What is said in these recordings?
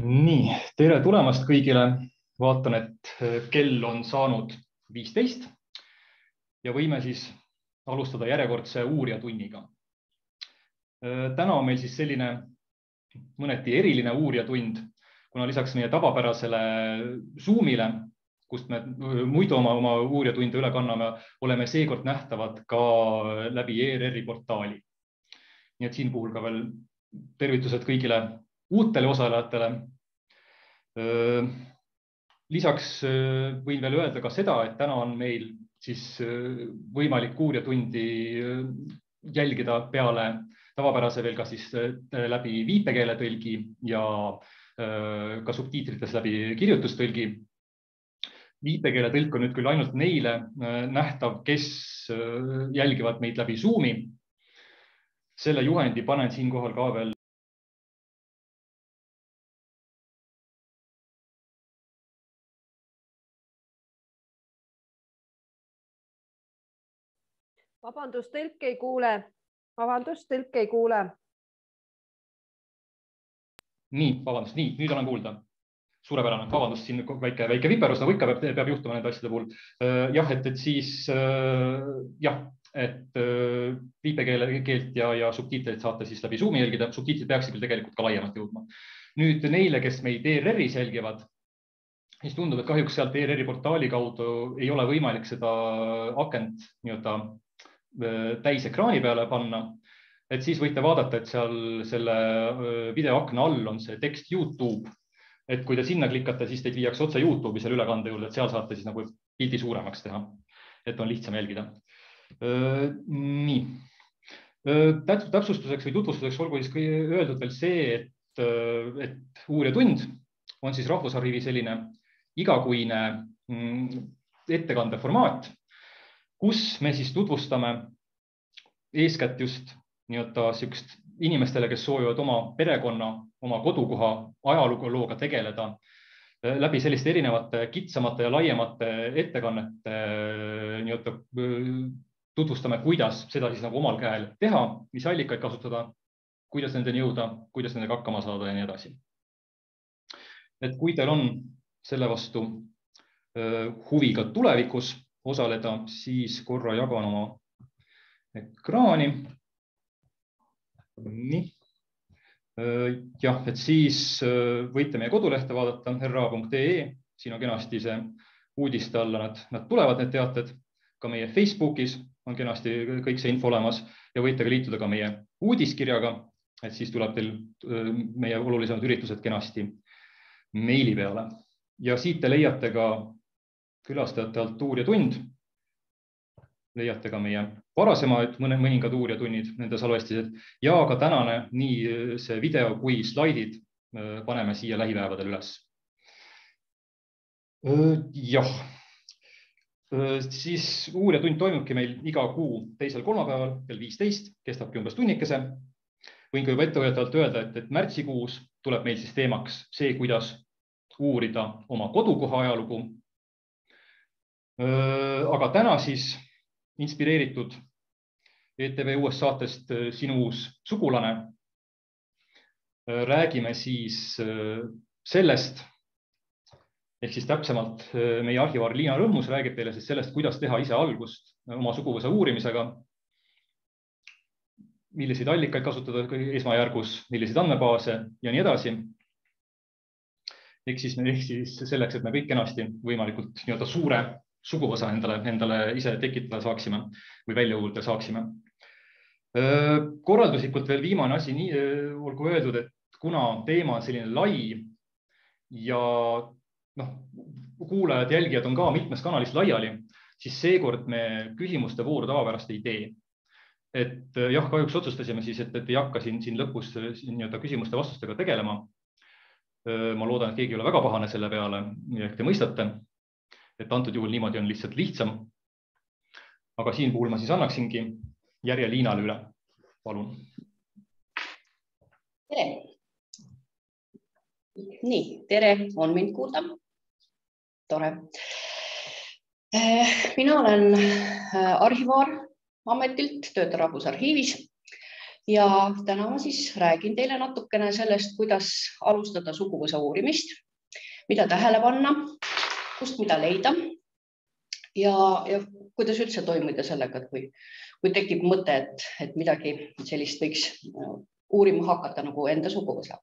Nii, tere tulemast kõigile. Vaatan, et kell on saanud 15 ja võime siis alustada järjekordse uurijatunniga. Täna on meil siis selline mõneti eriline uurijatund, kuna lisaks meie tavapärasele Zoomile, kust me muidu oma uurijatunde üle kanname, oleme seekord nähtavad ka läbi ERR-i portaali. Nii et siin puhul ka veel tervitused kõigile uutele osalejatele. Lisaks võin veel öelda ka seda, et täna on meil siis võimalik uuriatundi jälgida peale tavapärase veel ka siis läbi viipekeeletõlgi ja ka subtiitrites läbi kirjutustõlgi. Viipekeeletõlk on nüüd küll ainult neile nähtav, kes jälgivad meid läbi Zoomi. Selle juhendi panen siinkohal ka veel Vabandust, tõlk ei kuule. Vabandust, tõlk ei kuule. Nii, vabandust, nii, nüüd olen kuulda. Suurepärane, vabandust, siin väike viperus, nagu ikka peab juhtuma nende asjade puhul. Jah, et siis jah, et viipekeelt ja subtiitreid saate siis läbi Zoomi jälgida. Subtiitrid peaksid küll tegelikult ka laiemalt jõudma. Nüüd neile, kes meid ERR-is jälgivad, siis tundub, et kahjuks sealt ERR-i portaali kaudu ei ole võimalik seda akent täis ekraani peale panna, et siis võite vaadata, et seal selle videoakna all on see tekst YouTube, et kui te sinna klikate, siis teid viiakse otse YouTube'i selle ülekande juurde, et seal saate siis nagu pildi suuremaks teha, et on lihtsam jälgida. Nii, täpsustuseks või tutvustuseks olgu siis öeldud veel see, et uurijatund on siis Rahvusarhiivi selline igakuine ettekande formaat, kus me siis tutvustame eeskätt just sihukest inimestele, kes soovivad oma perekonna, oma kodukoha ajalooga tegeleda läbi selliste erinevate kitsamate ja laiemate ettekannete tutvustame, kuidas seda siis nagu omal käel teha, mis allikaid kasutada, kuidas nendeni jõuda, kuidas nendega hakkama saada ja nii edasi. Et kui teil on selle vastu huvi ka tulevikus osaleda, siis korra jagan oma ekraani. Nii. Jah, et siis võite meie kodulehte vaadata ra.ee. Siin on kenasti see uudiste alla nad tulevad, need teated. Ka meie Facebookis on kenasti kõik see info olemas ja võite ka liituda ka meie uudiskirjaga, et siis tuleb teil meie olulisemad üritused kenasti meili peale. Ja siit te leiate ka külastajate alt uurijatund. Leiate ka meie varasemaid mõningad uurijatunnid, nende salvestised ja ka tänane nii see video kui slaidid paneme siia lähipäevadel üles. Jah, siis uurijatund toimubki meil iga kuu teisel kolmapäeval kell 15, kestabki umbes tunnikese. Võin ka juba ettevõtjalt öelda, et märtsikuus tuleb meil siis teemaks see, kuidas uurida oma kodukoha ajalugu. Aga täna siis inspireeritud ETV uuest saatest Sinu uus sugulane. Räägime siis sellest, ehk siis täpsemalt meie arhivaar Liina Rõmmus räägib teile siis sellest, kuidas teha ise algust oma suguvõsa uurimisega, milliseid allikaid kasutada esmajärgus, milliseid andmebaase ja nii edasi. Ehk siis selleks, et me kõik kenasti võimalikult suure suguvõsa endale ise tekitada saaksime või välja uurida saaksime. Korralduslikult veel viimane asi, olgu öeldud, et kuna teema on selline lai ja kuulajad, jälgijad on ka mitmes kanalis laiali, siis seekord me küsimuste vooru tavapärast ei tee. Et jah, kahjuks otsustasime siis, et ei hakka siin lõpus küsimuste vastustega tegelema. Ma loodan, et keegi ei ole väga pahane selle peale, ehk te mõistate, et antud juhul niimoodi on lihtsalt lihtsam. Aga siin puhul ma siis annaksingi järje Liinale üle. Palun. Tere. Nii, tere, on mind kuulda? Tore. Mina olen arhivaar ametilt, töötan Rahvusarhiivis Ja täna ma siis räägin teile natukene sellest, kuidas alustada suguvõsa uurimist, mida tähele panna, kust mida leida ja kuidas üldse toimida sellega, et kui tekib mõte, et midagi sellist võiks uurima hakata nagu enda suguvõsa.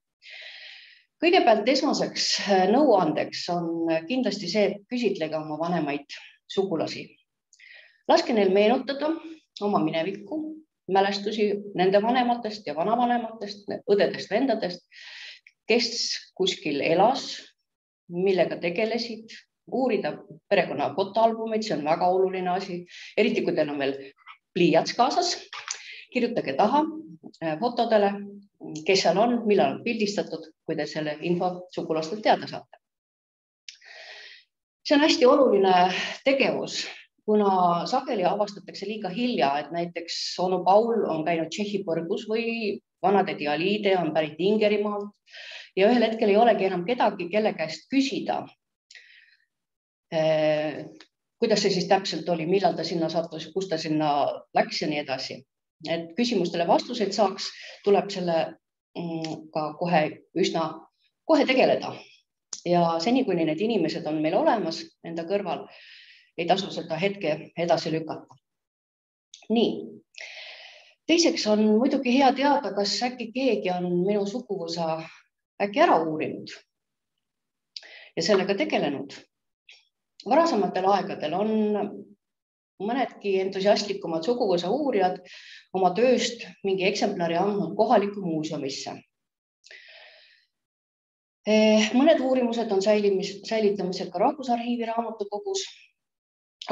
Kõigepealt esmaseks nõuandeks on kindlasti see, et küsitlege oma vanemaid sugulasi. Laske neil meenutada oma minevikku, mälestusi nende vanematest ja vanavanematest, õdedest, vendadest, kes kuskil elas, millega tegelesid, uurida perekonna fotoalbumeid, see on väga oluline asi, eriti kui teil on veel pliiats kaasas. Kirjutage taha fotodele, kes seal on, millal on pildistatud, kui te selle info sugulastelt teada saate. See on hästi oluline tegevus, kuna sageli avastatakse liiga hilja, et näiteks onu Paul on käinud Tšehhi põrgus või vanatädi Aliide on pärit Ingerimaalt ja ühel hetkel ei olegi enam kedagi, kelle käest küsida, kuidas see siis täpselt oli, millal ta sinna sattus, kus ta sinna läks ja nii edasi. Et küsimustele vastuseid saaks, tuleb selle ka kohe tegeleda. Ja seni, kuni need inimesed on meil olemas enda kõrval, ei tasu seda hetke edasi lükata. Nii. Teiseks on muidugi hea teada, kas äkki keegi on minu suguvõsa äkki ära uurinud ja sellega tegelenud. Varasematel aegadel on mõnedki entusiastlikumad suguvõsa uurijad oma tööst mingi eksemplari andnud kohalikku muuseumisse. Mõned uurimused on säilitamisel ka Rahvusarhiivi raamatukogus,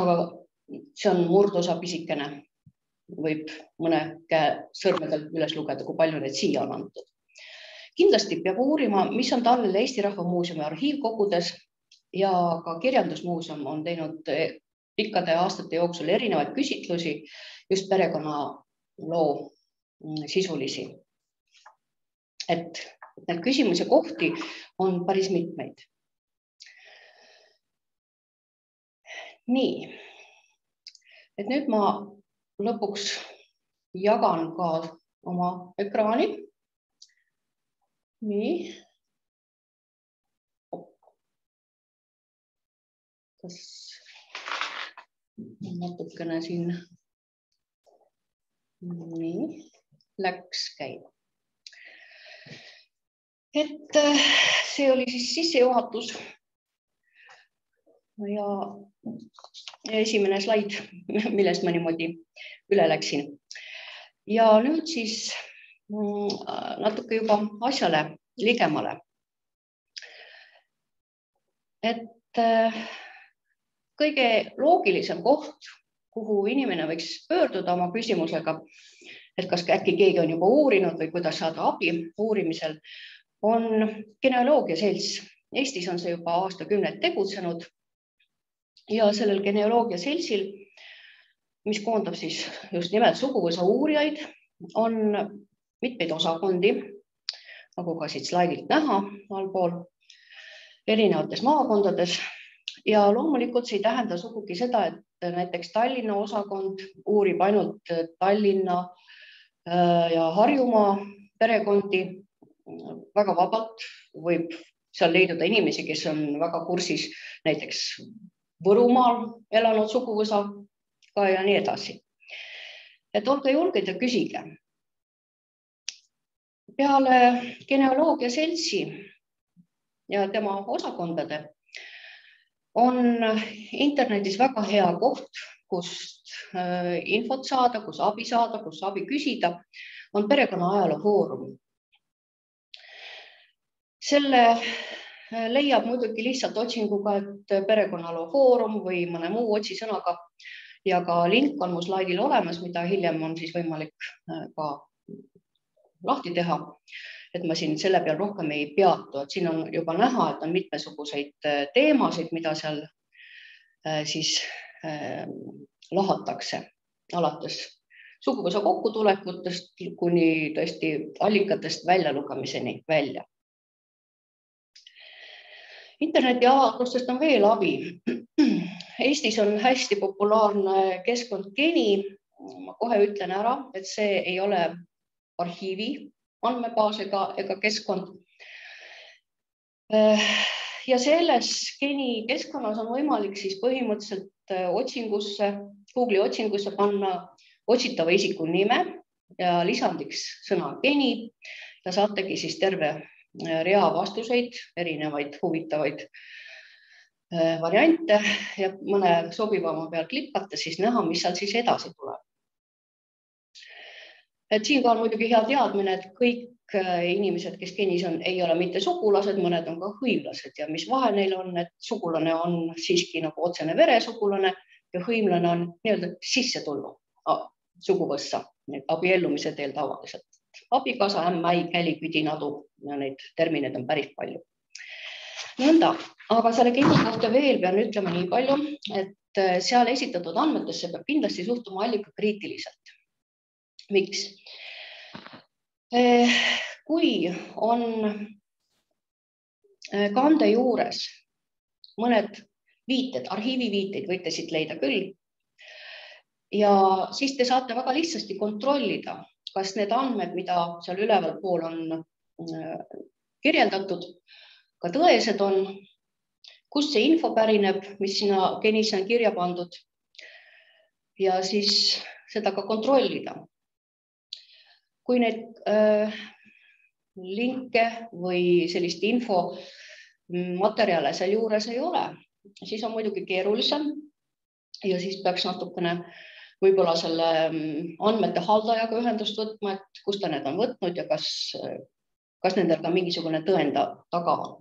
aga see on murdosa pisikene. Võib mõne käe sõrmedel üles lugeda, kui palju need siia on antud. Kindlasti peab uurima, mis on tallel Eesti Rahva Muuseumi arhiivkogudes ja ka Kirjandusmuuseum on teinud pikkade aastate jooksul erinevaid küsitlusi just perekonnaloo sisulisi. Et need küsimuse kohti on päris mitmeid. Nii, et nüüd ma lõpuks jagan ka oma ekraani. Nii. Kas natukene siin nii läks käima. Et see oli siis sissejuhatus ja esimene slaid, millest ma niimoodi üle läksin. Ja nüüd siis natuke juba asjale ligemale. Et kõige loogilisem koht, kuhu inimene võiks pöörduda oma küsimusega, et kas äkki keegi on juba uurinud või kuidas saada abi uurimisel, on genealoogia selts. Eestis on see juba aastakümneid tegutsenud ja sellel genealoogia seltsil, mis koondab siis just nimelt suguvõsa uurijaid, on mitmeid osakondi, nagu ka siit slaidilt näha allpool, erinevates maakondades. Ja loomulikult see ei tähenda sugugi seda, et näiteks Tallinna osakond uurib ainult Tallinna ja Harjumaa perekondi. Väga vabalt võib seal leiduda inimesi, kes on väga kursis näiteks Võrumaal elanud suguvõsaga ja nii edasi. Et olge julged ja küsige. Peale genealoogia seltsi ja tema osakondade on internetis väga hea koht, kust infot saada, kus abi küsida, on perekonna ajaloo foorum. Selle leiab muidugi lihtsalt otsinguga, et perekonnaloo foorum või mõne muu otsisõnaga ja ka link on mu slaidil olemas, mida hiljem on siis võimalik ka lahti teha. Et ma siin selle peal rohkem ei peatu, et siin on juba näha, et on mitmesuguseid teemasid, mida seal siis lahatakse alates suguvõsa kokkutulekutest kuni tõesti allikatest väljalugamiseni välja. Interneti avaldustest on veel abi. Eestis on hästi populaarne keskkond Geni. Ma kohe ütlen ära, et see ei ole arhiivi andmebaas ega keskkond. Ja selles geni keskkonnas on võimalik siis põhimõtteliselt otsingusse, Google'i otsingusse panna otsitava isiku nime ja lisandiks sõna geni ja saategi siis terve rea vastuseid, erinevaid huvitavaid variante ja mõne sobivama peal klikkata, siis näha, mis seal siis edasi tuleb. Et siin ka on muidugi hea teadmine, et kõik inimesed, kes genis on, ei ole mitte sugulased, mõned on ka hõimlased ja mis vahe neil on, et sugulane on siiski nagu otsene veresugulane ja hõimlane on nii-öelda sisse tulnud suguvõssa, abiellumise teel tavaliselt. Abikaasa, ämmäi, käli, küdinadu ja neid termineid on päris palju. Nõnda, aga selle geni kohta veel pean ütlema nii palju, et seal esitatud andmetesse peab kindlasti suhtuma allika kriitiliselt. Miks? Kui on kande juures mõned viited, arhiiviviiteid võite siit leida küll, ja siis te saate väga lihtsasti kontrollida, kas need andmed, mida seal üleval pool on kirjeldatud, ka tõesed on, kust see info pärineb, mis sinna genisse on kirja pandud ja siis seda ka kontrollida. Kui neid linke või sellist info materjale seal juures ei ole, siis on muidugi keerulisem ja siis peaks natukene võib-olla selle andmete haldajaga ühendust võtma, et kust ta need on võtnud ja kas nendel ka mingisugune tõend taga on.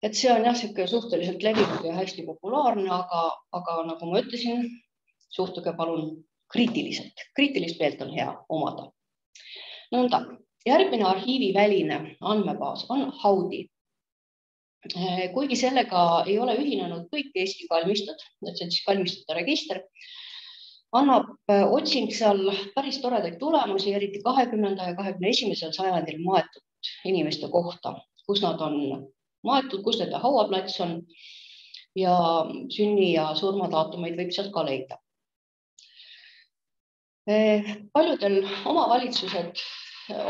Et see on jah, suhteliselt levinud ja hästi populaarne, aga nagu ma ütlesin, suhtuge palun kriitiliselt. Kriitilist meelt on hea omada. Nõnda, järgmine arhiiviväline andmebaas on Haudi. Kuigi sellega ei ole ühinenud kõik Eesti kalmistud, et see on siis kalmistute register, annab otsing seal päris toredaid tulemusi, eriti 20. ja 21. sajandil maetud inimeste kohta, kus nad on maetud, kus nende hauaplats on ja sünni- ja surmadaatumeid võib sealt ka leida. Paljudel omavalitsused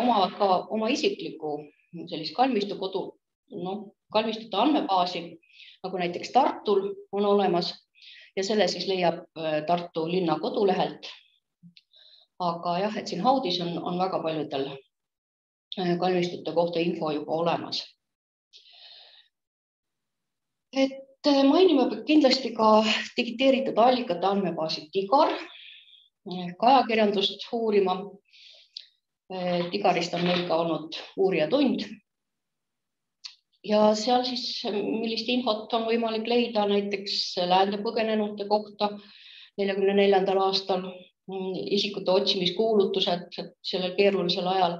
omavad ka oma isiklikku sellist kalmistukodu, kalmistute andmebaasi, nagu näiteks Tartul on olemas ja selle siis leiab Tartu linna kodulehelt. Aga jah, et siin Haudis on väga paljudel kalmistute kohta info juba olemas. Et mainime kindlasti ka digiteeritud allikate andmebaasi Digar, ajakirjandust uurima. Digarist on meil ka olnud uurijatund. Ja seal siis, millist infot on võimalik leida näiteks läände põgenenute kohta 44. aastal, isikute otsimiskuulutused sellel keerulisel ajal,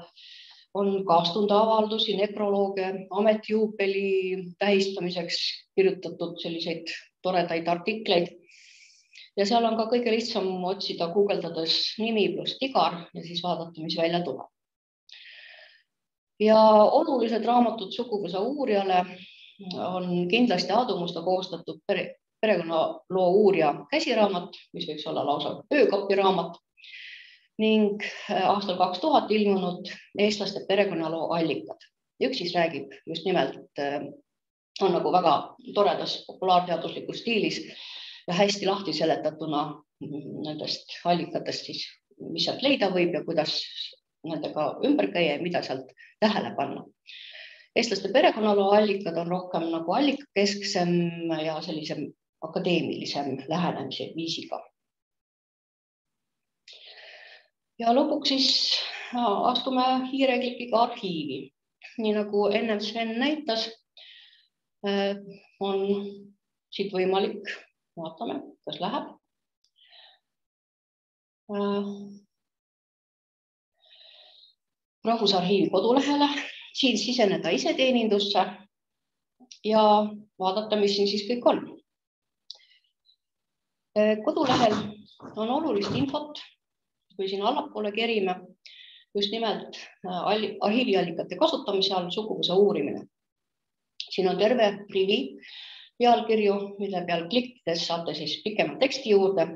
on kaastunde avaldusi, nekrolooge, ametijuubeli tähistamiseks kirjutatud selliseid toredaid artikleid. Ja seal on ka kõige lihtsam otsida guugeldades nimi pluss Digar ja siis vaadata, mis välja tuleb. Ja olulised raamatud suguvõsa uurijale on kindlasti Aadu Musta koostatud perekonnaloo uurija käsiraamat, mis võiks olla lausa öökapiraamat, ning aastal 2000 ilmunud eestlaste perekonnaloo allikad. Üks siis räägib just nimelt, on nagu väga toredas populaarteaduslikus stiilis ja hästi lahti seletatuna nendest allikatest, siis, mis sealt leida võib ja kuidas nendega ümber käia ja mida sealt tähele panna. Eestlaste perekonnaloo allikad on rohkem nagu allikakesksem ja sellisem akadeemilisem lähenemise viisiga. Ja lõpuks siis astume hiireklikiga arhiivi. Nii nagu ennem Sven näitas, on siit võimalik, vaatame, kas läheb. Rahvusarhiivi kodulehele, siin siseneda iseteenindusse ja vaadata, mis siin siis kõik on. Kodulehel on olulist infot, kui siin allapoole kerime, just nimelt arhiiviallikate kasutamise all suguvõsa uurimine. Siin on terve rivi pealkirju, mille peal klikkides saate siis pikema teksti juurde,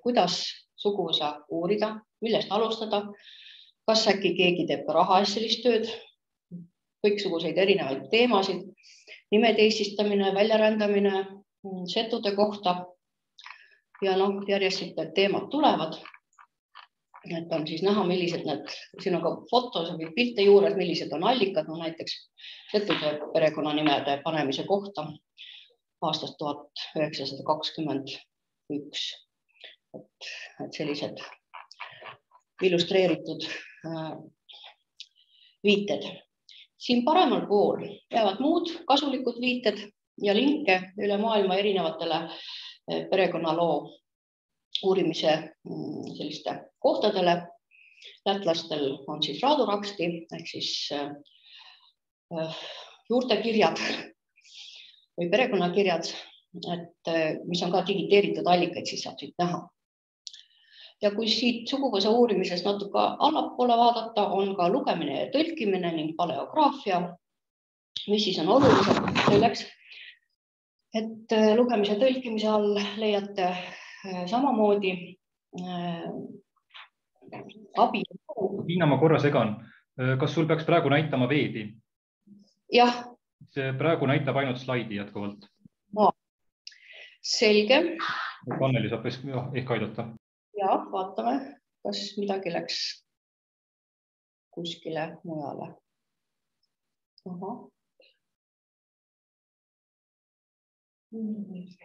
kuidas suguvõsa uurida, millest alustada, kas äkki keegi teeb ka raha eest sellist tööd, kõiksuguseid erinevaid teemasid, nimede eestistamine, väljarändamine, setude kohta ja järjest siit teemad tulevad. Et on siis näha, millised need, siin on ka fotos või pilte juures, millised on allikad, näiteks setude perekonnanimede panemise kohta aastast 1921. Et sellised illustreeritud viited. Siin paremal pool jäävad muud kasulikud viited ja linke üle maailma erinevatele perekonnaloo uurimise selliste kohtadele. Lätlastel on siis Raaduraksti ehk siis juurtekirjad või perekonnakirjad, mis on ka digiteeritud allikaid, siis saab siit näha. Ja kui siit suguvõsa uurimisest natuke allapoole vaadata, on ka lugemine ja tõlkimine ning paleograafia, mis siis on olulised selleks, et lugemise ja tõlkimise all leiate samamoodi abi. Liina, ma korra segan. Kas sul peaks praegu näitama veebi? Jah. See praegu näitab ainult slaidi jätkuvalt. Selge. Anneli saab ehk aidata. Ja, vaatame, kas midagi läks kuskile mujale.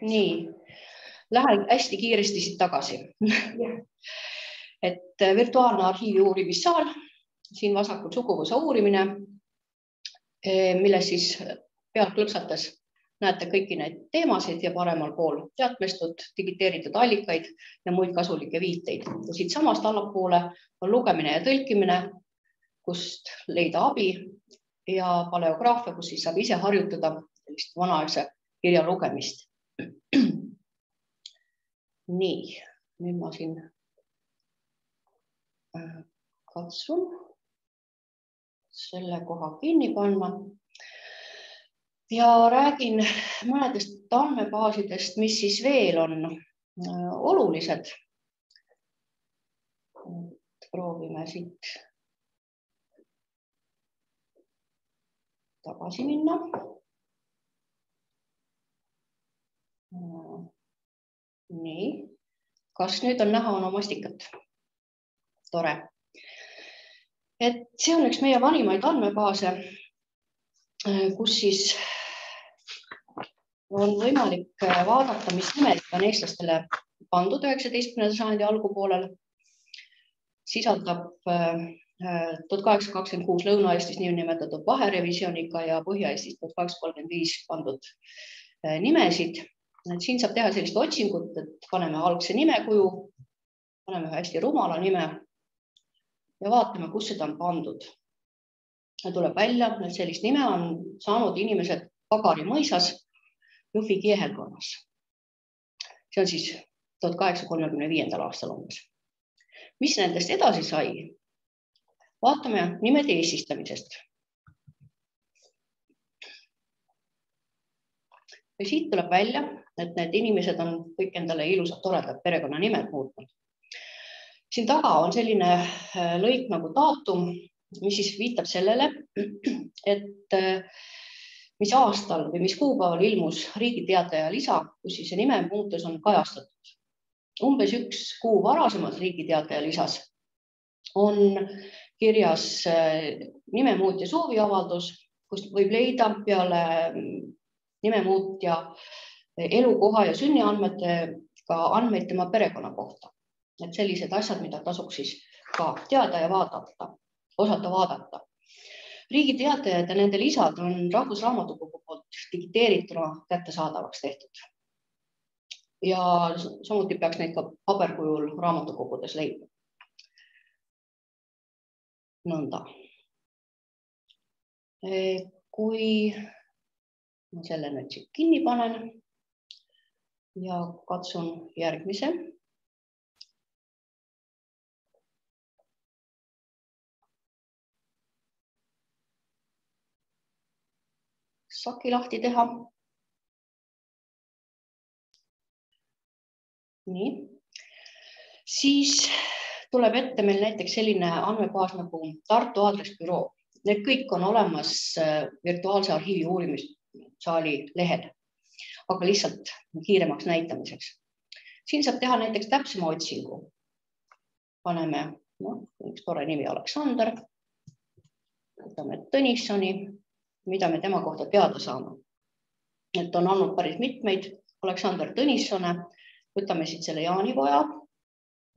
Nii. Lähen hästi kiiresti siit tagasi. Et virtuaalne arhiivi uurimissaal, siin vasakul suguvõsa uurimine, milles siis pealt klõpsates näete kõiki neid teemasid ja paremal pool teatmestud, digiteeritud allikaid ja muid kasulikke viiteid. Siit samast allapoole on lugemine ja tõlkimine, kust leida abi ja paleograafia, kus siis saab ise harjutada sellist vanaaegse kirja lugemist. Nii, nüüd ma siin katsun selle koha kinni panna ja räägin mõnedest andmebaasidest, mis siis veel on olulised. Proovime siit tagasi minna. Nii, kas nüüd on näha onomastikat? Tore. Et see on üks meie vanimaid andmebaase, kus siis on võimalik vaadata, mis nimed on eestlastele pandud 19. sajandi algupoolel. Sisaldab 1826 Lõuna-Eestis nimetatud vaherevisjoniga ja Põhja-Eestis 1835 pandud nimesid. Siin saab teha sellist otsingut, et paneme algse nimekuju, paneme hästi rumala nime ja vaatame, kus seda on pandud. Tuleb välja, et sellist nime on saanud inimesed Pagari mõisas Jõhvi kiehelkonnas. See on siis 1835. aastal umbes. Mis nendest edasi sai? Vaatame nimede eestistamisest. Ja siit tuleb välja, et need inimesed on kõik endale ilusad toredad perekonnanimed muutnud. Siin taga on selline lõik nagu daatum, mis siis viitab sellele, et mis aastal või mis kuupäeval ilmus Riigi Teataja lisa, kus siis see nime muutus on kajastatud. Umbes üks kuu varasemalt Riigi Teataja lisas on kirjas nimemuutja sooviavaldus, kust võib leida peale nimemuutja elukoha ja sünniandmetega andmeid tema perekonna kohta. Et sellised asjad, mida tasuks siis ka teada ja osata vaadata. Riigi Teatajad ja nende lisad on Rahvusraamatukogu poolt digiteerituna kättesaadavaks tehtud. Ja samuti peaks neid ka paberkujul raamatukogudes leidma. Nõnda. Kui ma selle nüüd siit kinni panen ja katsun järgmise. Saki lahti teha. Nii. Siis tuleb ette meil näiteks selline andmebaas nagu Tartu aadressbüroo. Need kõik on olemas virtuaalse arhiivi uurimissaali lehel, aga lihtsalt kiiremaks näitamiseks. Siin saab teha näiteks täpsema otsingu. Paneme, üks tore nimi Aleksander, võtame Tõnissoni, mida me tema kohta teada saame. Et on olnud päris mitmeid Aleksander Tõnissone, võtame siit selle Jaanipoja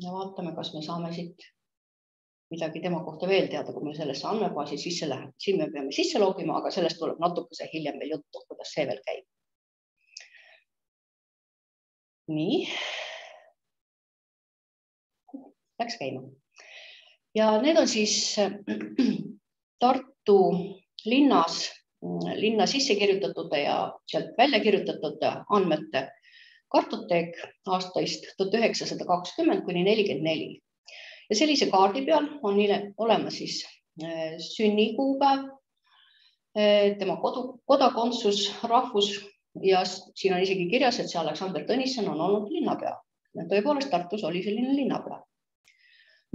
ja vaatame, kas me saame siit midagi tema kohta veel teada, kui me sellesse andmebaasi sisse läheme. Siin me peame sisse logima, aga sellest tuleb natukese hiljem veel juttu, kuidas see veel käib. Nii. Läks käima. Ja need on siis Tartu linna sisse kirjutatud ja sealt välja kirjutatud andmete kartoteek aastaist 1920 kuni 44. Ja sellise kaardi peal on olemas siis sünnikuupäev, tema kodakondsus, rahvus ja siin on isegi kirjas, et see Aleksander Tõnisson on olnud linnapea. Tõepoolest Tartus oli selline linnapea,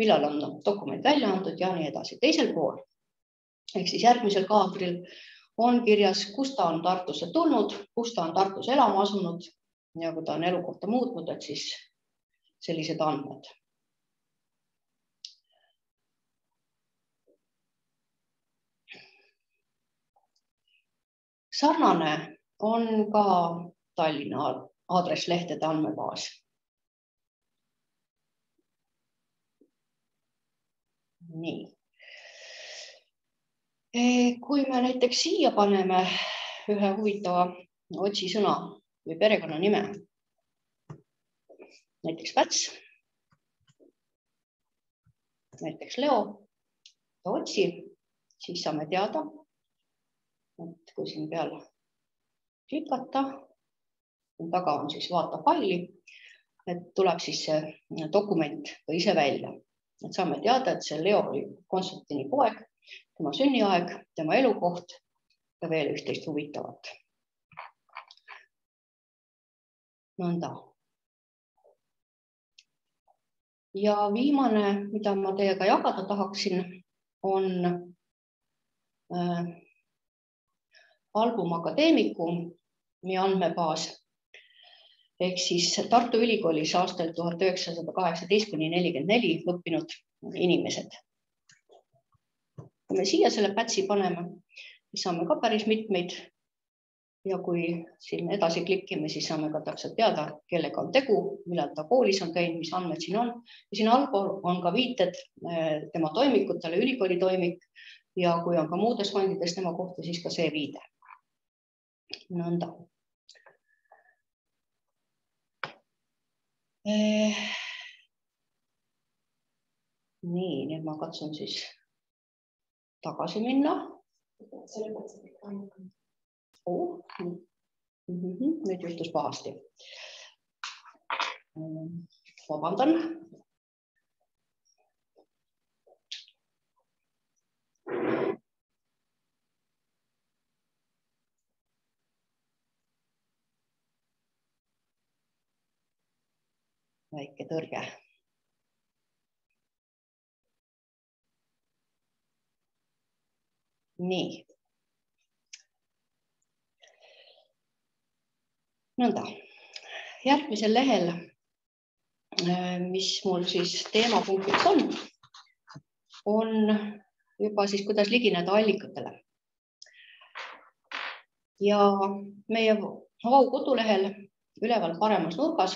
millal on dokument välja antud ja nii edasi. Teisel pool, ehk siis järgmisel kaadril on kirjas, kus ta on Tartusse tulnud, kus ta on Tartus elama asunud ja kui ta on elukohta muutnud, et siis sellised andmed. Sarnane on ka Tallinna aadresslehtede andmebaas. Nii. Kui me näiteks siia paneme ühe huvitava otsisõna või perekonna nime, näiteks Päts, näiteks Leo ja otsi, siis saame teada, et kui siin peal klikata, taga on siis vaata faili, et tuleb siis see dokument ka ise välja. Et saame teada, et see Leo oli Konstantini poeg, tema sünniaeg, tema elukoht ja veel üht-teist huvitavat. Nõnda. Ja viimane, mida ma teiega jagada tahaksin, on Album Akadeemikumi andmebaas. Ehk siis Tartu Ülikoolis aastal 1918–44 õppinud inimesed. Kui me siia selle Pätsi paneme, siis saame ka päris mitmeid. Ja kui siin edasi klikkime, siis saame ka täpselt teada, kellega on tegu, millal ta koolis on käinud, mis andmed siin on. Ja siin allpool on ka viited tema toimikutele, ülikooli toimik ja kui on ka muudes fondides tema kohta, siis ka see viide. Nõnda. Nii, nüüd ma katsun siis tagasi minna. Nüüd juhtus pahasti. Vabandan. Väike tõrge. Nii. Nõnda. Järgmisel lehel, mis mul siis teemapunktiks on juba siis, kuidas ligineda allikatele. Ja meie Vau kodulehel üleval paremas nurgas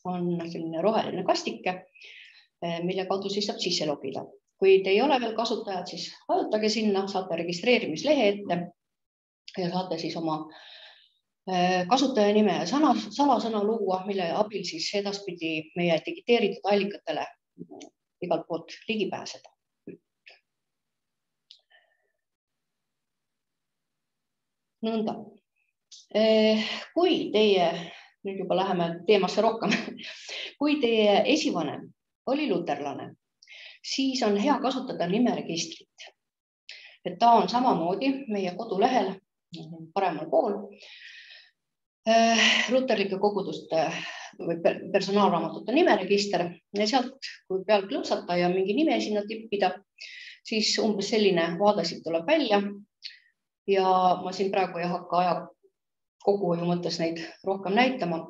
on selline roheline kastike, mille kaudu siis saab sisse logida. Kui te ei ole veel kasutajad, siis vajutage sinna, saate registreerimislehe ette ja saate siis oma kasutaja nime ja salasõna luua, mille abil siis edaspidi meie digiteeritud allikatele igalt poolt ligi pääseda. Nõnda. Kui teie, nüüd juba läheme teemasse rohkem, kui teie esivanem oli luterlane, siis on hea kasutada nimeregistrit. Et ta on samamoodi meie kodulehel paremal pool. luterlike koguduste või personaalraamatute nimeregister ja sealt, kui peal klõpsata ja mingi nime sinna tippida, siis umbes selline vaade siit tuleb välja. Ja ma siin praegu ei hakka aja kokkuhoiu mõttes neid rohkem näitama,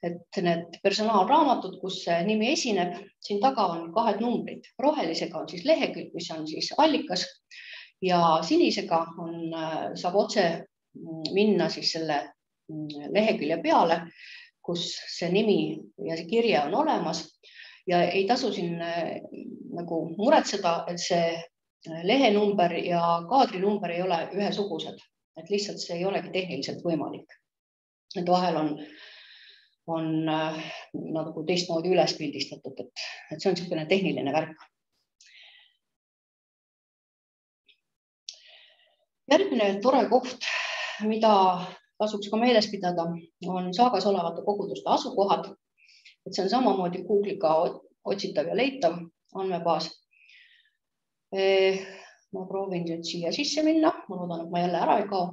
et need personaalraamatud, kus see nimi esineb, siin taga on 2 numbrid. Rohelisega on siis lehekülg, mis on siis allikas ja sinisega saab otse minna siis selle lehekülje peale, kus see nimi ja see kirje on olemas ja ei tasu siin nagu muretseda, et see lehenumber ja kaadrinumber ei ole ühesugused, et lihtsalt see ei olegi tehniliselt võimalik. Et vahel on nagu teistmoodi üles pildistatud, et see on selline tehniline värk. Järgmine tore koht, mida tasuks ka meeles pidada, on saagas olevate koguduste asukohad. Et see on samamoodi Google'iga otsitav ja leitav andmebaas. Ma proovin nüüd siia sisse minna. Ma loodan, et ma jälle ära ei kao.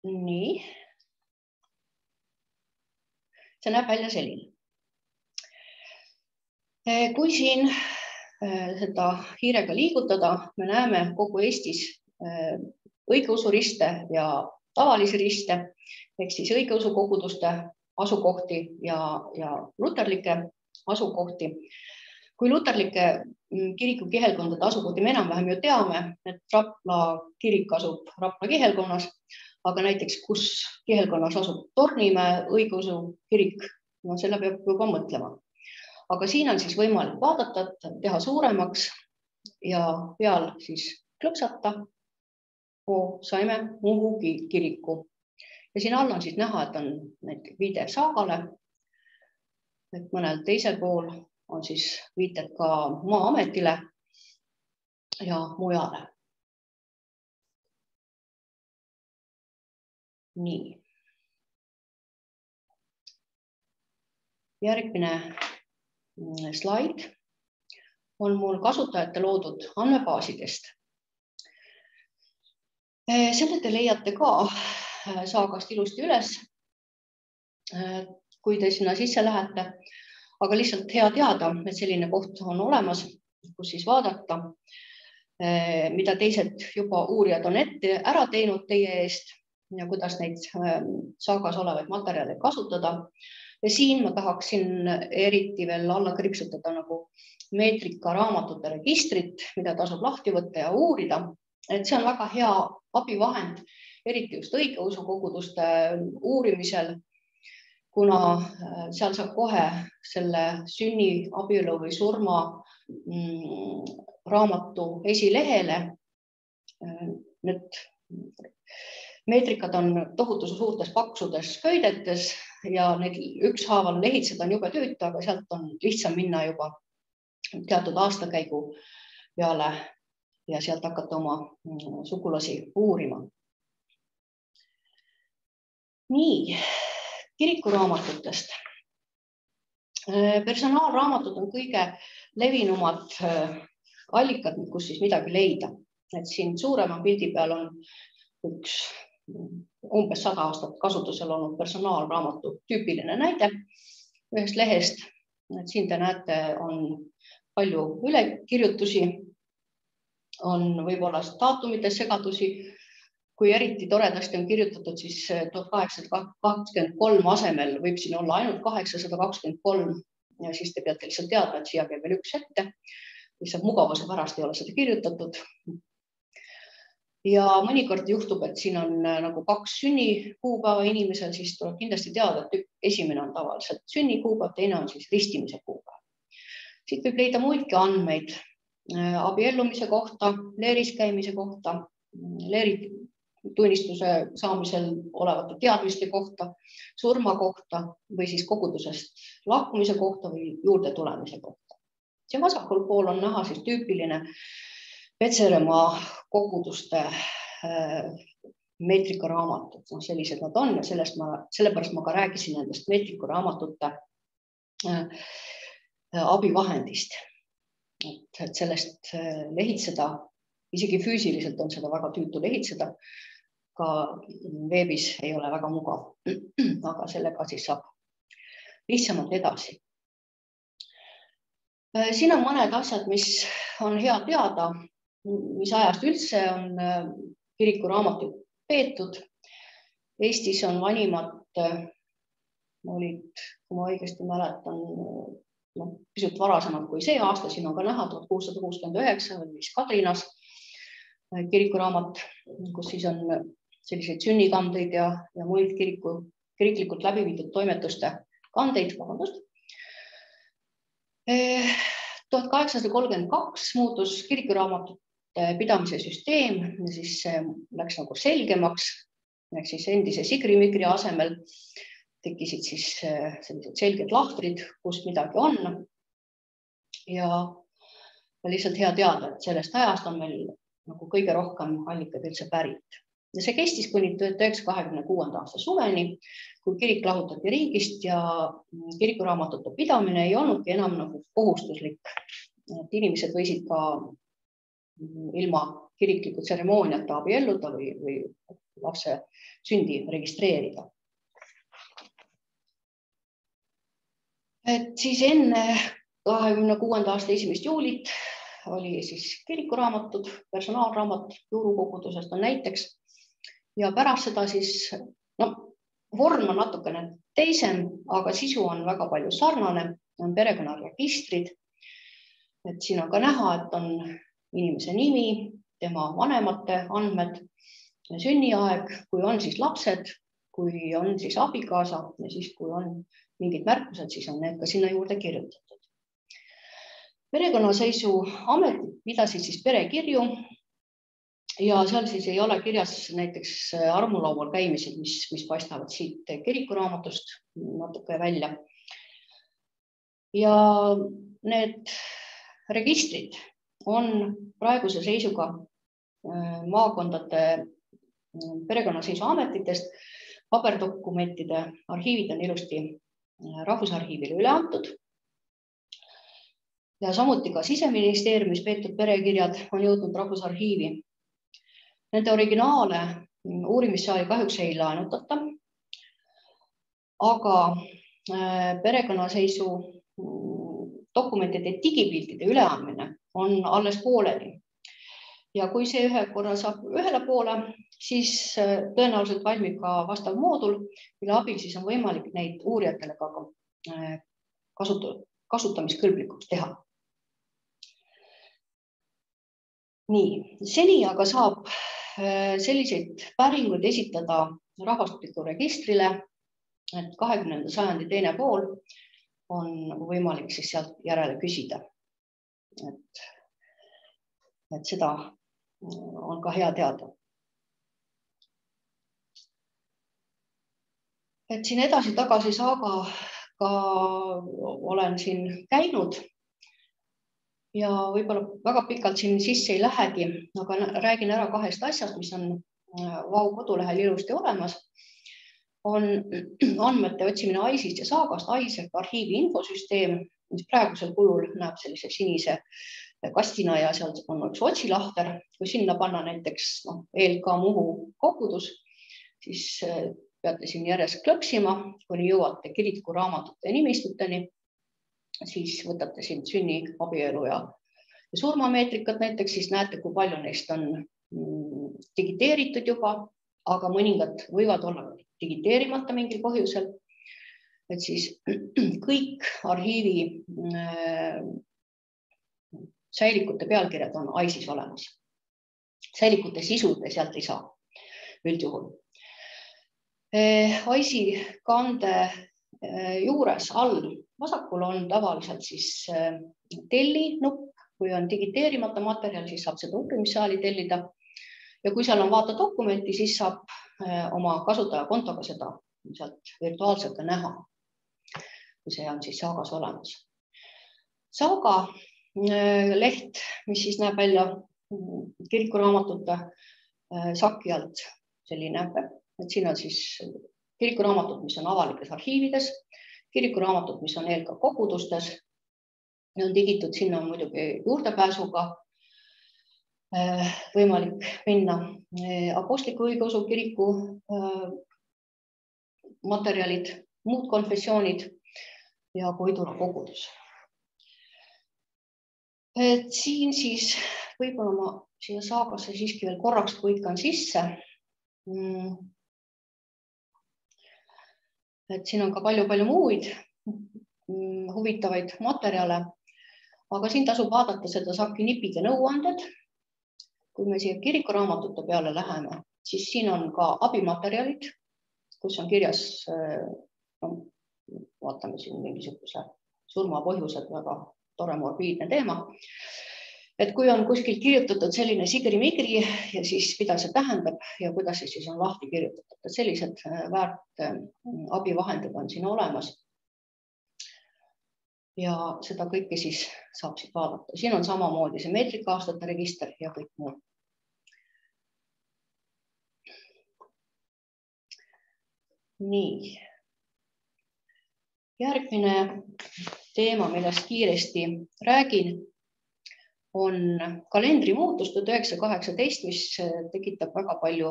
Nii. See näeb välja selline. Kui siin seda hiirega liigutada, me näeme kogu Eestis õigeusuriste ja tavalisi riste, ehk siis õigeusu koguduste asukohti ja luterlike asukohti. Kui luterlike kiriku kihelkondade asukohti me enam-vähem ju teame, et Rapla kirik asub Rapla kihelkonnas, aga näiteks kus kihelkonnas asub Tornimäe õigeusu kirik, no selle peab juba mõtlema. Aga siin on siis võimalik vaadata, teha suuremaks ja peal siis klõpsata. Saime Muhu kiriku ja siin all on siis näha, et on viide saagale, et mõnel teisel pool on siis viited ka Maa-ametile ja mujale. Nii. Järgmine slaid on mul kasutajate loodud andmebaasidest. Selle te leiate ka saagast ilusti üles, kui te sinna sisse lähete, aga lihtsalt hea teada, et selline koht on olemas, kus siis vaadata, mida teised juba uurijad on ette ära teinud teie eest ja kuidas neid saagas olevaid materjale kasutada. Ja siin ma tahaksin eriti veel alla kriipsutada nagu meetrika raamatute registrit, mida tasub lahti võtta ja uurida. Et see on väga hea abivahend, eriti just õigeusu koguduste uurimisel, kuna seal saab kohe selle sünni, abielu või surma raamatu esilehele. Need meetrikad on tohutu suurtes paksudes köidetes ja neid ükshaaval lehitseda on jube tüütu, aga sealt on lihtsam minna juba teatud aastakäigu peale ja sealt hakata oma sugulasi uurima. Nii, kirikuraamatutest. Personaalraamatud on kõige levinumad allikad, kus siis midagi leida. Et siin suurema pildi peal on üks umbes 100 aastat kasutusel olnud personaalraamatu tüüpiline näide ühest lehest. Et siin te näete, on palju ülekirjutusi, on võib-olla daatumites segadusi. Kui eriti toredasti on kirjutatud, siis 1823 asemel võib siin olla ainult 823 ja siis te peate lihtsalt teadma, et siia käib veel üks ette. Lihtsalt mugavuse pärast ei ole seda kirjutatud. Ja mõnikord juhtub, et siin on nagu 2 sünnikuupäeva inimesel, siis tuleb kindlasti teada, et esimene on tavaliselt sünnikuupäev, teine on siis ristimise kuupäev. Siit võib leida muidki andmeid abiellumise kohta, leeris käimise kohta, leeri tunnistuse saamisel olevate teadmiste kohta, surma kohta või siis kogudusest lahkumise kohta või juurde tulemise kohta. See vasakul pool on näha siis tüüpiline Petseremaa koguduste meetrikaraamatut. Sellised nad on ja sellepärast ma ka rääkisin nendest meetrikaraamatute abivahendist. Et sellest lehitseda, isegi füüsiliselt on seda väga tüütu lehitseda, ka veebis ei ole väga mugav, aga sellega siis saab lihtsamalt edasi. Siin on mõned asjad, mis on hea teada, mis ajast üldse on kirikuraamatuid peetud. Eestis on vanimad olid, kui ma õigesti mäletan, pisut varasemad kui see aasta, siin on ka näha 1669 oli Kadrinas kirikuraamat, kus siis on selliseid sünnikandeid ja muid kiriklikult läbi viidud toimetuste kandeid. 1832 muutus kirikuraamatute pidamise süsteem ja siis see läks nagu selgemaks, ehk siis endise Sigri-Migri asemel tekkisid siis sellised selged lahtrid, kus midagi on. Ja lihtsalt hea teada, et sellest ajast on meil nagu kõige rohkem allikad üldse pärit. Ja see kestis kuni 1926. aasta suveni, kui kirik lahutati riigist ja kirikuraamatute pidamine ei olnudki enam nagu kohustuslik. Et inimesed võisid ka ilma kirikliku tseremooniata abielluda või lapse sündi registreerida. Et siis enne 26. aasta 1. juulit oli siis kirikuraamatud, personaalraamat juurukogudusest on näiteks. Ja pärast seda siis, vorm on natukene teisem, aga sisu on väga palju sarnane, on perekonnaregistrid. Et siin on ka näha, et on inimese nimi, tema vanemate andmed, sünniaeg, kui on siis lapsed, kui on siis abikaasa ja siis kui on mingid märkused, siis on need ka sinna juurde kirjutatud. Perekonnaseisu ametid pidasid siis perekirju ja seal siis ei ole kirjas näiteks armulaual käimised, mis paistavad siit kirikuraamatust natuke välja. Ja need registrid on praeguse seisuga maakondade perekonnaseisu ametitest, paberdokumentide arhiivid on ilusti Rahvusarhiivile üle antud. Ja samuti ka Siseministeeriumis peetud perekirjad on jõudnud Rahvusarhiivi. Nende originaale uurimissaali kahjuks ei laenutata, aga perekonnaseisu dokumentide digipiltide üleandmine on alles pooleli. Ja kui see ühe korra saab ühele poole, siis tõenäoliselt valmib ka vastav moodul, mille abil siis on võimalik neid uurijatele ka kasutamiskõlblikuks teha. Nii, seni aga saab selliseid päringuid esitada rahvastikuregistrile, et 20. sajandi teine pool on võimalik siis sealt järele küsida. Et seda on ka hea teada. Et siin edasi-tagasi saaga ka olen siin käinud ja võib-olla väga pikalt siin sisse ei lähegi, aga räägin ära kahest asjast, mis on Vau kodulehel ilusti olemas. On andmete otsimine AIS-ist ja saagast AIS arhiivi infosüsteem, mis praegusel kujul näeb sellise sinise kastina ja seal on üks otsilahter. Kui sinna panna näiteks ELK Muhu kogudus, siis peate siin järjest klõpsima, kuni jõuate kirikuraamatute nimistuteni. Siis võtate siin sünni, abielu ja surmameetrikat näiteks, siis näete, kui palju neist on digiteeritud juba, aga mõningad võivad olla digiteerimata mingil põhjusel. Et siis kõik arhiivi säilikute pealkirjad on AIS-is olemas. Säilikute sisud sealt ei saa üldjuhul. AIS-i kande juures all vasakul on tavaliselt siis telli nupp. Kui on digiteerimata materjal, siis saab seda uurimissaali tellida. Ja kui seal on vaata dokumenti, siis saab oma kasutajakontoga seda sealt virtuaalselt ka näha, kui see on siis saagas olemas. Saaga leht, mis siis näeb välja kirikuraamatute saki alt selline, et siin on siis kirikuraamatud, mis on avalikes arhiivides, kirikuraamatud, mis on ELK kogudustes, on digitud, sinna on muidugi juurdepääsuga võimalik minna Apostliku Õigeusu Kiriku materjalid, muud konfessioonid ja Koidula kogudus. Siin siis võib-olla ma siia saagasse siiski veel korraks põikan sisse. Et siin on ka palju muid huvitavaid materjale, aga siin tasub vaadata seda Saki nipid ja nõuanded. Kui me siia kirikuraamatute peale läheme, siis siin on ka abimaterjalid, kus on kirjas, vaatame siin mingisuguse surmapõhjused, väga tore morbiidne teema. Et kui on kuskil kirjutatud selline sigri-migri ja siis mida see tähendab ja kuidas see siis on lahti kirjutatud, et sellised väärt abivahendid on siin olemas. Ja seda kõike siis saab siit vaadata. Siin on samamoodi see meetrikaaastate register ja kõik muu. Nii. Järgmine teema, millest kiiresti räägin, on kalendri muutus 1918, mis tekitab väga palju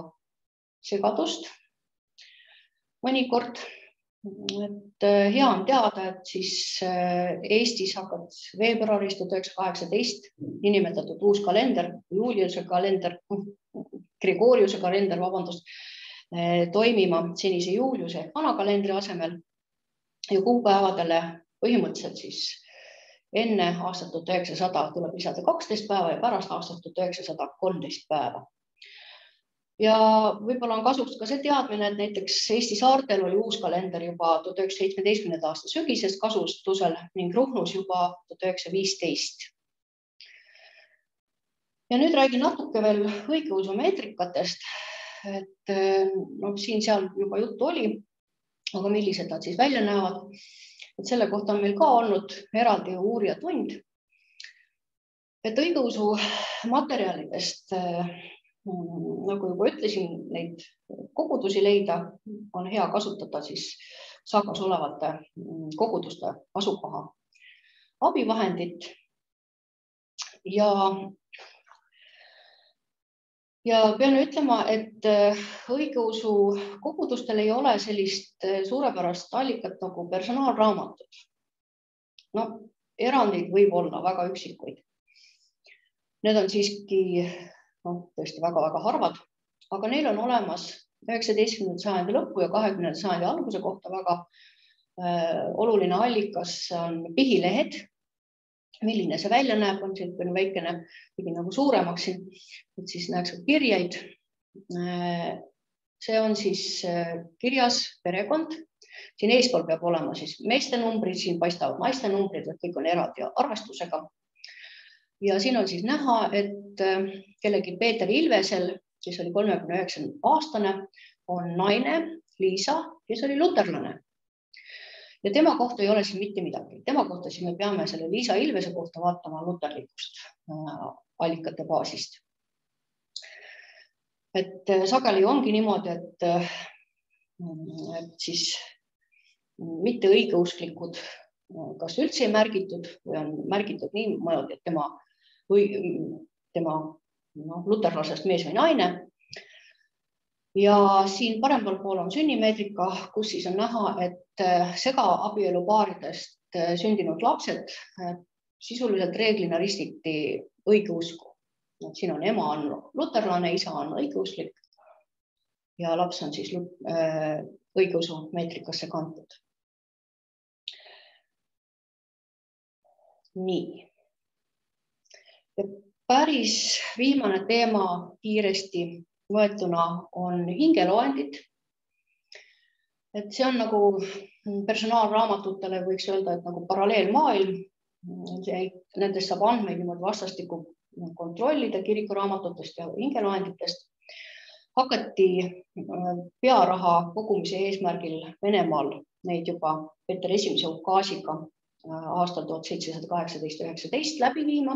segadust. Mõnikord, et hea on teada, et siis Eestis hakkas veebruaris 1918 niinimetatud uus kalender, Juliuse kalender, Gregoriuse kalender, vabandust, toimima senise Juliuse vanakalendri asemel ja kuupäevadele põhimõtteliselt siis enne aastat 1900 tuleb lisada 12 päeva ja pärast aastat 1913 päeva. Ja võib-olla on kasuks ka see teadmine, et näiteks Eesti saartel oli uus kalender juba 1917. aasta sügisest kasutusel ning Ruhnus juba 1915. Ja nüüd räägin natuke veel õigeusu meetrikatest, et siin-seal juba juttu oli, aga millised nad siis välja näevad. Et selle kohta on meil ka olnud eraldi uurijatund. Et õigeusu materjalidest, nagu juba ütlesin, neid kogudusi leida on hea kasutada siis saagas olevate koguduste asukoha abivahendit. Ja pean ütlema, et õigeusu kogudustel ei ole sellist suurepärast allikat nagu personaalraamatud. No, erandid võib olla väga üksikuid. Need on siiski tõesti väga harvad, aga neil on olemas 19. sajandi lõpu ja 20. sajandi alguse kohta väga oluline allikas on pihilehed. Milline see välja näeb, on siin väikene, tegin nagu suuremaks siin, et siis näeks kirjaid. See on siis kirjas perekond. Siin eespool peab olema siis meeste numbrid, siin paistavad naiste numbrid, et kõik on eraldi arvestusega. Ja siin on siis näha, et kellegi Peeter Ilvesel, kes oli 39-aastane, on naine Liisa, kes oli luterlane. Ja tema kohta ei ole siin mitte midagi. Tema kohta siis me peame selle Liisa Ilvese kohta vaatama luterlikust allikate baasist. Et sageli ongi niimoodi, et siis mitte õigeusklikud kas üldse ei märgitud või on märgitud niimoodi, et tema luterlasest mees või naine. Ja siin paremal pool on sünnimeetrika, kus siis on näha, et segaabieluparidest sündinud lapsed sisuliselt reeglina ristiti õigeusku. Siin on ema on luterlane, isa on õigeusklik ja laps on siis õigeusu meetrikasse kantud. Nii. Ja päris viimane teema kiiresti võetuna on hingeloendid. Et see on nagu personaalraamatutele võiks öelda, et nagu paralleelmaailm. Nendest saab andmeid niimoodi vastastikku kontrollida kirikuraamatutest ja hingeloenditest. Hakati pearaha kogumise eesmärgil Venemaal neid juba Peeter I ukaasiga aastal 1718-19 läbi viima.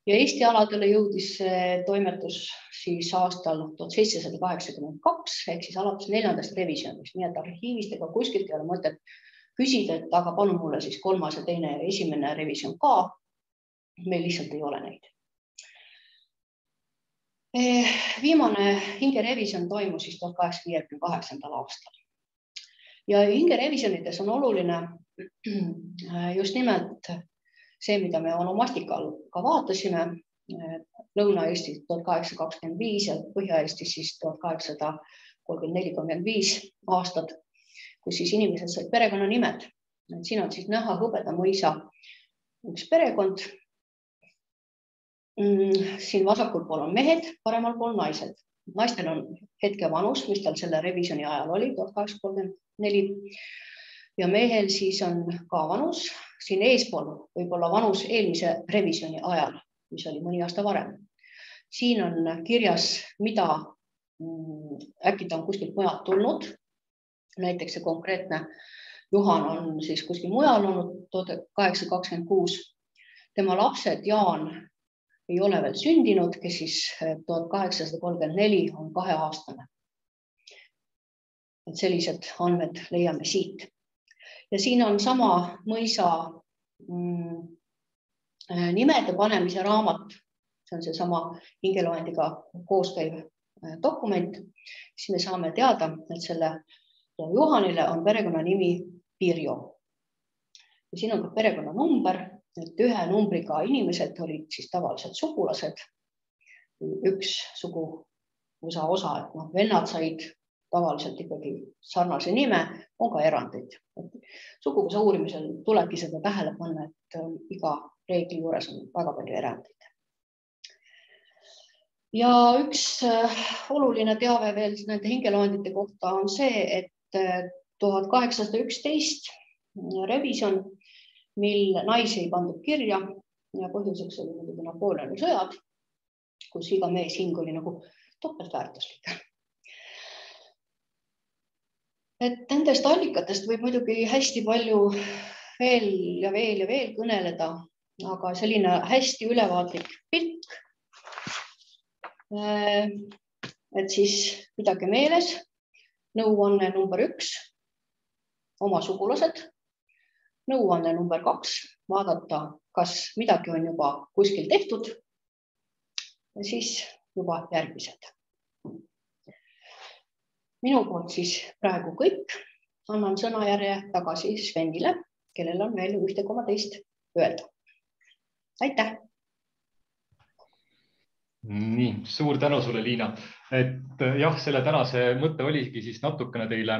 Ja Eesti aladele jõudis toimetus siis aastal 1782 ehk siis alates 4. revisjonist. Nii et arhiivist ega kuskilt ei ole mõtet küsida, et aga palun mulle siis 3. ja 2. ja 1. revisjon ka. Meil lihtsalt ei ole neid. Viimane hingerevision toimus siis 1858. aastal. Ja hingerevisjonides on oluline just nimelt see, mida me onomastikal ka vaatasime, Lõuna-Eestis 1825 ja Põhja-Eestis siis 1834-35 aastad, kus siis inimesed said perekonnanimed. Siin on siis näha Hõbeda mõisa üks perekond. Siin vasakul pool on mehed, paremal pool naised. Naistel on hetke vanus, mis tal selle revisjoni ajal oli, 1834. Ja mehel siis on ka vanus. Siin eespool võib olla vanus eelmise revisjoni ajal, mis oli mõni aasta varem. Siin on kirjas, mida äkki ta on kuskilt mujalt tulnud. Näiteks see konkreetne Juhan on siis kuskil mujal olnud 1826. Tema lapsed Jaan ei ole veel sündinud, kes siis 1834 on 2-aastane. Et sellised andmed leiame siit. Ja siin on sama mõisa nimede panemise raamat. See on see sama hingeloendiga kooskäiv dokument. Siis me saame teada, et selle Juhanile on perekonnanimi Pirjo. Ja siin on ka perekonnanumber, et ühe numbriga inimesed olid siis tavaliselt sugulased. Üks suguvõsa osa, et vennad said tavaliselt ikkagi sarnase nime, on ka erandeid. Suguvõsa uurimisel tulebki seda tähele panna, et iga reegli juures on väga palju erandeid. Ja üks oluline teave veel nende hingeloendite kohta on see, et 1811 revisjon, mil naisi ei pandud kirja ja põhjuseks oli muidugi Napoleoni sõjad, kus iga mees hing oli nagu topeltväärtuslik. Et nendest allikatest võib muidugi hästi palju veel ja veel kõneleda, aga selline hästi ülevaatlik pilt. Et siis pidage meeles, nõuanne number 1, oma sugulased, nõuanne number 2, vaadata, kas midagi on juba kuskil tehtud ja siis juba järgmised. Minu poolt siis praegu kõik. Annan sõnajärje tagasi Svenile, kellel on veel ühte koma teist öelda. Aitäh! Nii, suur tänu sulle, Liina. Et jah, selle tänase mõte oligi siis natukene teile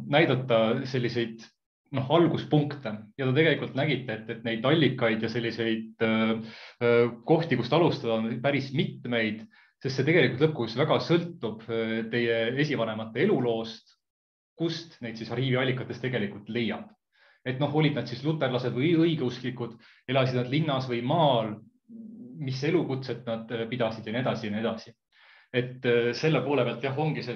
näidata selliseid alguspunkte ja te tegelikult nägite, et neid allikaid ja selliseid kohti, kust alustada on päris mitmeid, sest see tegelikult lõpuks väga sõltub teie esivanemate eluloost, kust neid siis arhiiviallikates tegelikult leiab. Et olid nad siis luterlased või õigeusklikud, elasid nad linnas või maal, mis elukutset nad pidasid ja nii edasi ja nii edasi. Et selle poole pealt jah, ongi see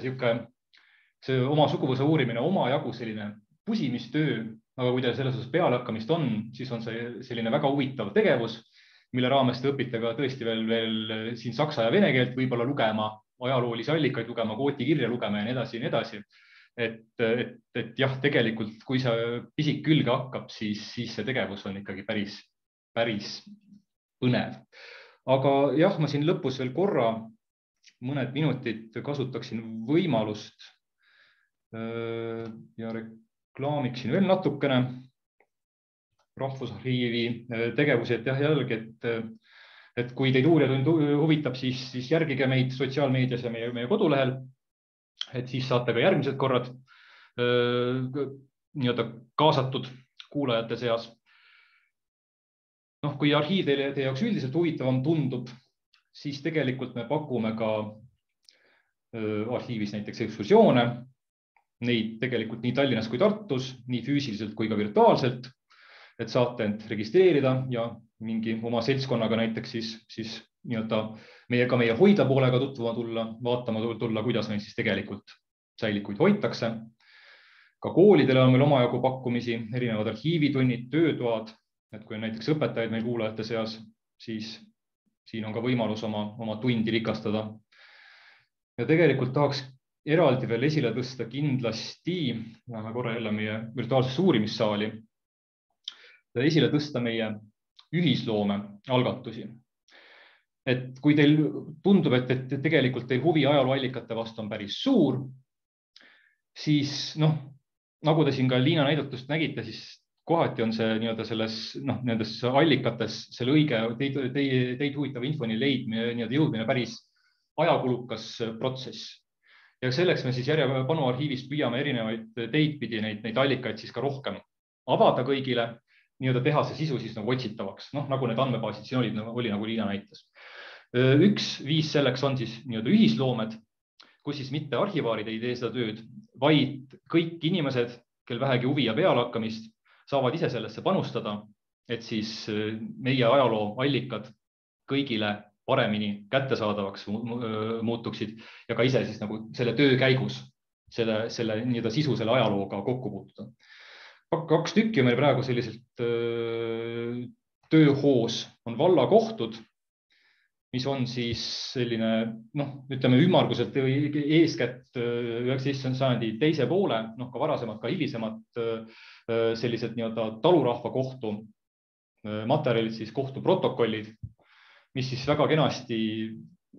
oma suguvõsa uurimine omajagu selline pusimistöö, aga kui teil selles osas pealehakkamist on, siis on see selline väga huvitav tegevus, mille raames te õpite ka tõesti veel siin saksa ja vene keelt võib-olla lugema, ajaloolisi allikaid lugema, kootikirja lugema ja nii edasi ja nii edasi. Et jah, tegelikult, kui see pisik külge hakkab, siis see tegevus on ikkagi päris põnev. Aga jah, ma siin lõpus veel korra mõned minutid kasutaksin võimalust ja reklaamiksin veel natukene Rahvusarhiivi tegevusi, et jah, jällegi, et kui teid uurijatund huvitab, siis järgige meid sotsiaalmeedias ja meie kodulehel, et siis saate ka järgmised korrad kaasatud kuulajate seas. Kui arhiiv teie jaoks üldiselt huvitavam tundub, siis tegelikult me pakume ka arhiivis näiteks ekskursioone, neid tegelikult nii Tallinnas kui Tartus, nii füüsiliselt kui ka virtuaalselt, et saate end registreerida ja mingi oma seltskonnaga näiteks siis meie hoidla poolega tutvuma tulla, vaatama tulla, kuidas meil siis tegelikult säilikuid hoitakse. Ka koolidele on meil omajagu pakkumisi, erinevad arhiivitunnid, töötoad, et kui on näiteks õpetajaid meil kuulajate seas, siis siin on ka võimalus oma tundi rikastada. Ja tegelikult tahaks eraldi veel esile tõsta kindlasti, läheme korra jälle meie virtuaalsesse uurimissaali, esile tõsta meie ühisloome algatusi. et kui teil tundub, et tegelikult teil huvi ajalooallikate vastu on päris suur, siis nagu te siin ka Liina näidatust nägite, siis kohati on see nendes allikates selle õige teid huvitava infoni leidmine, jõudmine päris ajakulukas protsess. Ja selleks me siis Järjepanu arhiivist püüame erinevaid teid pidi neid allikaid siis ka rohkem avada kõigile, teha see sisu siis nagu otsitavaks, nagu need andmebaasid siin oli nagu Liina näitas. Üks viis selleks on siis ühisloomed, kus siis mitte arhivaarid ei tee seda tööd, vaid kõik inimesed, kel vähegi huvi ja pealehakkamist, saavad ise sellesse panustada, et siis meie ajaloo allikad kõigile paremini kättesaadavaks muutuksid ja ka ise siis nagu selle töö käigus selle sisu, selle ajalooga kokku puutuda. 2 tükki on meil praegu selliselt tööhoos on vallakohtud, mis on siis selline, ütleme ümmarguselt eeskätt 19. sajandi teise poole, ka varasemad, ka hilisemad sellised talurahva kohtu materjalid, siis kohtuprotokollid, mis siis väga kenasti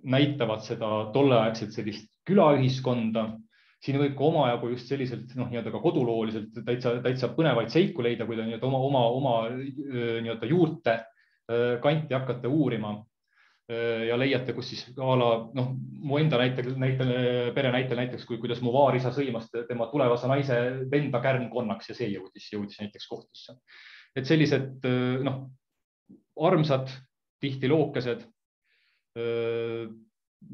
näitavad seda tolleaegset sellist külaühiskonda. Siin võib ka omajagu just selliselt ka kodulooliselt täitsa põnevaid seiku leida, kui te oma juurte kanti hakkate uurima ja leiate, kus siis mu enda pere näitel näiteks, kuidas mu vaarisa sõimas tema tulevase naise venda kärnkonnaks ja see jõudis näiteks kohtusse. Et sellised armsad, tihti lookesed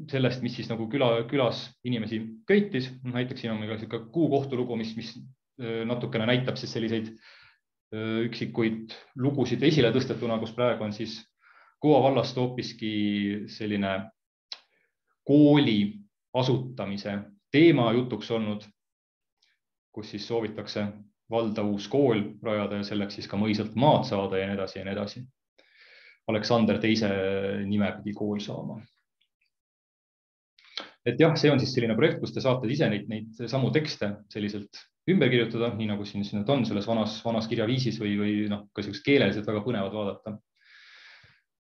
sellest, mis siis nagu külas inimesi köitis. Näiteks siin on meil ka Kuu kohtulugu, mis natukene näitab siis selliseid üksikuid lugusid esile tõstetuna, kus praegu on siis Kuua vallast hoopiski selline kooli asutamise teema jutuks olnud, kus siis soovitakse valda uus kool rajada ja selleks siis ka mõisalt maad saada ja nii edasi ja nii edasi. Aleksander teise nime pidi kool saama. Et jah, see on siis selline projekt, kus te saate ise neid samu tekste selliselt ümber kirjutada, nii nagu siin on selles vanas kirjaviisis või ka sellised keeleliselt väga põnevad vaadata.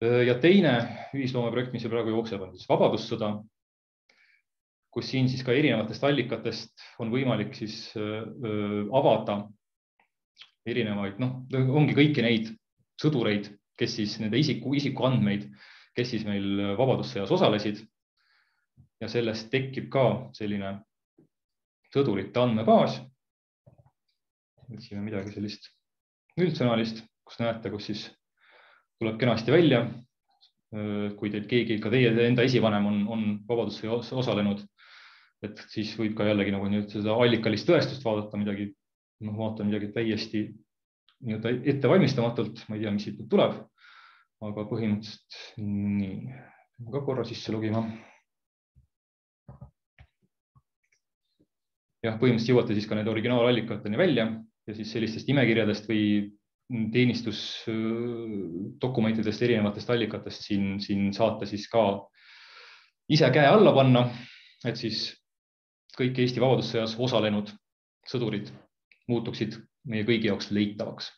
Ja teine ühisloomeprojekt, mis praegu jookseb, on siis Vabadussõda, kus siin siis ka erinevatest allikatest on võimalik siis avada erinevaid, ongi kõiki neid sõdureid, kes siis nende isikuandmeid, kes siis meil Vabadussõjas osalesid. Ja sellest tekib ka selline sõdurite andmebaas. Võtsime midagi sellist üldsõnalist, kus näete, kus siis tuleb kenasti välja, kui teid keegi, ka teie enda esivanem on Vabadussõjas osalenud, et siis võib ka jällegi nagu seda allikalist tõestust vaadata midagi täiesti ettevalmistamatult, ma ei tea, mis siit tuleb, aga põhimõtteliselt nii, ka korra sisse logima. Jah, põhimõtteliselt jõuate siis ka need originaalallikateni välja ja siis sellistest nimekirjadest või teenistusdokumentidest erinevatest allikatest siin saate siis ka ise käe alla panna, et siis kõik Eesti Vabadussõjas osalenud sõdurid muutuksid meie kõigi jaoks leitavaks.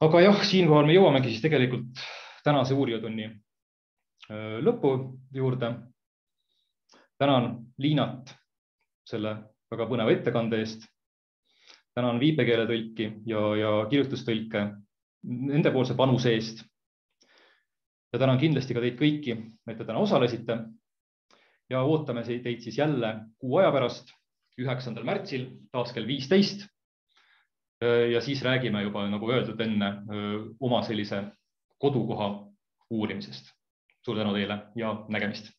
Aga jah, siinkohal me jõuamegi siis tegelikult tänase uurijatunni lõpu juurde. Tänan Liinat selle väga põneva ettekande eest. Tänan viipekeeletõlki ja kirjutustõlke nendepoolse panuse eest. Ja tänan kindlasti ka teid kõiki, et te täna osalesite ja ootame teid siis jälle kuu aja pärast, 9. märtsil, taas kell 15. Ja siis räägime juba, nagu öeldud enne, oma sellise kodukoha uurimisest. Suur tänu teile ja nägemist!